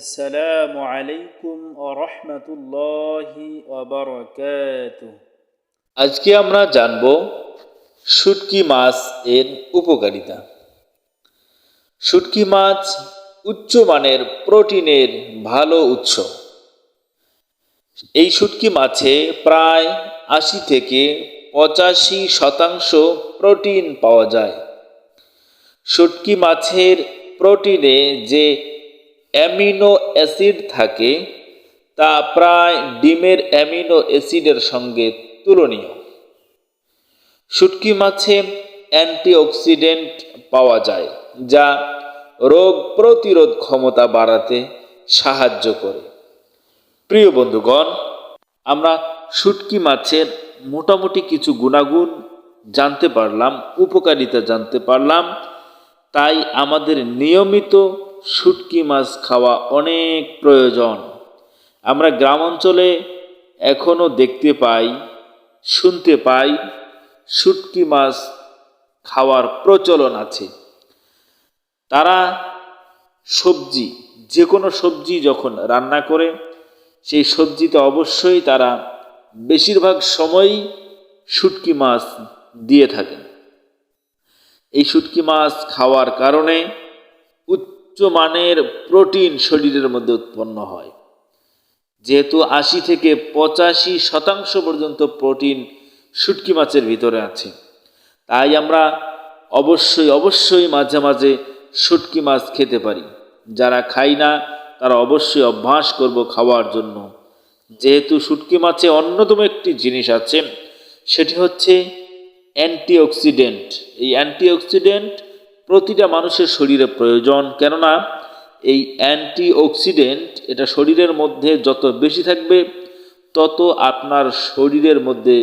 আসসালামু আলাইকুম ওয়া রাহমাতুল্লাহি ওয়া বারাকাতুহু। আজকে আমরা জানব শুটকি মাছ এর উপকারিতা। শুটকি মাছ উচ্চমানের প্রোটিনের ভালো উৎস। এই শুটকি মাছে প্রায় ৮০ থেকে ৮৫% প্রোটিন পাওয়া যায়। শুটকি মাছের প্রোটিনে যে অ্যামিনো অ্যাসিড থাকে তা প্রায় ডিমের অ্যামিনো অ্যাসিডের সঙ্গে তুলনীয়। শুটকি মাছে অ্যান্টিঅক্সিডেন্ট পাওয়া যায় যা রোগ প্রতিরোধ ক্ষমতা বাড়াতে সাহায্য করে। প্রিয় বন্ধুগণ, আমরা শুটকি মাছের মোটামুটি কিছু গুণাগুণ জানতে পারলাম, উপকারিতা জানতে পারলাম। তাই আমাদের নিয়মিত শুটকি মাছ খাওয়া অনেক প্রয়োজন। আমরা গ্রাম অঞ্চলে এখনও দেখতে পাই, শুনতে পাই শুটকি মাছ খাওয়ার প্রচলন আছে। তারা সবজি, যে কোনো সবজি যখন রান্না করে সেই সবজিতে অবশ্যই তারা বেশিরভাগ সময়ই শুটকি মাছ দিয়ে থাকেন। এই শুটকি মাছ খাওয়ার কারণে উচ্চমানের প্রোটিন শরীরের মধ্যে উৎপন্ন হয়। যেহেতু ৮০ থেকে ৮৫% পর্যন্ত প্রোটিন শুটকি মাছের ভিতরে আছে, তাই আমরা অবশ্যই মাঝে মাঝে শুটকি মাছ খেতে পারি। যারা খাই না তারা অবশ্যই অভ্যাস করব খাওয়ার জন্য। যেহেতু শুটকি মাছে অন্যতম একটি জিনিস আছে, সেটি হচ্ছে অ্যান্টিঅক্সিডেন্ট। এই অ্যান্টিঅক্সিডেন্ট প্রতিটা মানুষের শরীরে প্রয়োজন, কেননা এই অ্যান্টিঅক্সিডেন্ট এটা শরীরের মধ্যে যত বেশি থাকবে তত আপনার শরীরের মধ্যে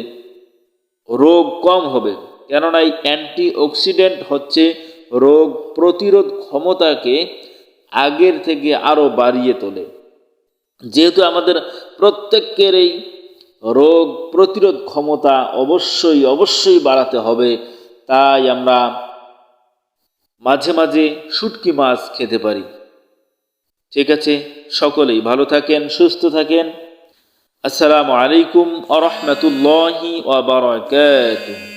রোগ কম হবে। কেননা এই অ্যান্টিঅক্সিডেন্ট হচ্ছে রোগ প্রতিরোধ ক্ষমতাকে আগের থেকে আরও বাড়িয়ে তোলে। যেহেতু আমাদের প্রত্যেকের এই রোগ প্রতিরোধ ক্ষমতা অবশ্যই বাড়াতে হবে, তাই আমরা মাঝে মাঝে শুটকি মাছ খেতে পারি। ঠিক আছে, সকলেই ভালো থাকেন, সুস্থ থাকেন। আসসালামু আলাইকুম ওয়া রাহমাতুল্লাহি ওয়া বারাকাতুহু।